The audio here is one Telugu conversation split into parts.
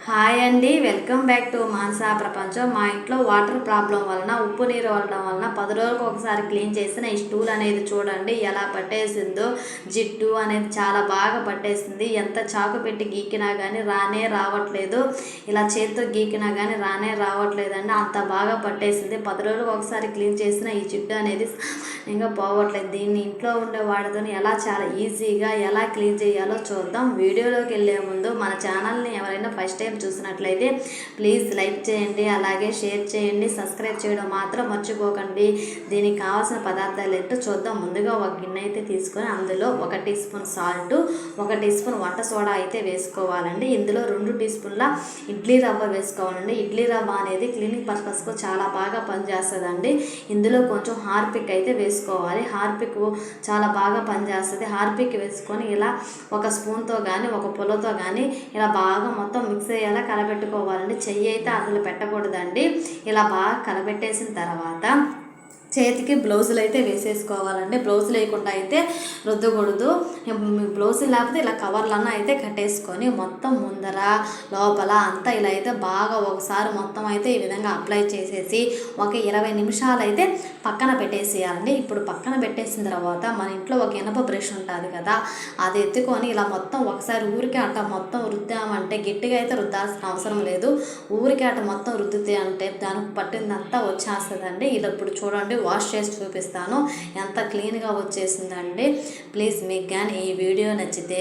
హాయ్ అండి, వెల్కమ్ బ్యాక్ టు మానసా ప్రపంచం. మా ఇంట్లో వాటర్ ప్రాబ్లం వలన ఉప్పు నీరు వలన 10 రోజులకు ఒకసారి క్లీన్ చేసిన ఈ స్టూల్ అనేది చూడండి ఎలా పట్టేసిందో. జిడ్డు అనేది చాలా బాగా పట్టేసింది. ఎంత చాకు పెట్టి గీకినా కానీ రావట్లేదు. ఇలా చేత్తో గీకినా కానీ రావట్లేదండి. అంత బాగా పట్టేసింది. 10 రోజులకు ఒకసారి క్లీన్ చేసిన ఈ జిడ్డు అనేది ఇంకా పోవట్లేదు. దీన్ని ఇంట్లో ఉండే వాడితో చాలా ఈజీగా ఎలా క్లీన్ చేయాలో చూద్దాం. వీడియోలోకి వెళ్ళే ముందు మన ఛానల్ని ఎవరైనా ఫస్ట్ టైం చూసినట్లయితే ప్లీజ్ లైక్ చేయండి, అలాగే షేర్ చేయండి, సబ్స్క్రైబ్ చేయడం మాత్రం మర్చిపోకండి. దీనికి కావాల్సిన పదార్థాలు ఏంటో చూద్దాం. ముందుగా ఒక గిన్నె అయితే తీసుకొని అందులో 1 teaspoon salt, 1 teaspoon వంట సోడా అయితే వేసుకోవాలండి. ఇందులో 2 టీ స్పూన్ల ఇడ్లీ రవ్వ వేసుకోవాలండి. ఇడ్లీ రవ్వ అనేది క్లీనింగ్ పర్పస్కు చాలా బాగా పనిచేస్తుందండి. ఇందులో కొంచెం హార్పిక్ అయితే వేసుకోవాలి. హార్పిక్ చాలా బాగా పనిచేస్తుంది. హార్పిక్ వేసుకొని ఇలా ఒక స్పూన్తో కానీ ఒక పుల్లతో కానీ ఇలా బాగా మొత్తం మిక్స్ అయ్యేలా కలబెట్టుకోవాలండి. చెయ్యి అయితే అసలు పెట్టకూడదండి. ఇలా బాగా కలబెట్టేసిన తర్వాత చేతికి బ్లౌజులు అయితే వేసేసుకోవాలండి. బ్లౌజులు వేయకుండా అయితే రుద్దకూడదు. బ్లౌజులు లేకపోతే ఇలా కవర్లన్నా అయితే కట్టేసుకొని మొత్తం ముందర లోపల అంతా ఇలా అయితే బాగా ఒకసారి మొత్తం అయితే ఈ విధంగా అప్లై చేసేసి ఒక 20 నిమిషాలు అయితే పక్కన పెట్టేసేయాలండి. ఇప్పుడు పక్కన పెట్టేసిన తర్వాత మన ఇంట్లో ఒక ఇనప బ్రష్ ఉంటుంది కదా, అది ఎత్తుకొని ఇలా మొత్తం ఒకసారి ఊరికే అట్ట మొత్తం రుద్దామంటే గట్టిగా అయితే రుద్దాల్సిన అవసరం లేదు. ఊరికే అట్ట మొత్తం రుద్దితే అంటే దానికి పట్టిందంతా వచ్చేస్తుందండి. ఇలా ఇప్పుడు చూడండి, వాష్ చేసి చూపిస్తాను ఎంత క్లీన్గా వచ్చేసిందండి. ప్లీజ్ మీకు కానీ ఈ వీడియో నచ్చితే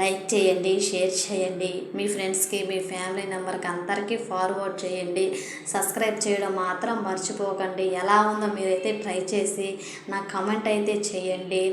లైక్ చేయండి, షేర్ చేయండి, మీ ఫ్రెండ్స్కి మీ ఫ్యామిలీ మెంబర్కి అందరికీ ఫార్వర్డ్ చేయండి. సబ్స్క్రైబ్ చేయడం మాత్రం మర్చిపోకండి. ఎలా ఉందో మీరైతే ట్రై చేసి నాకు కమెంట్ అయితే చేయండి.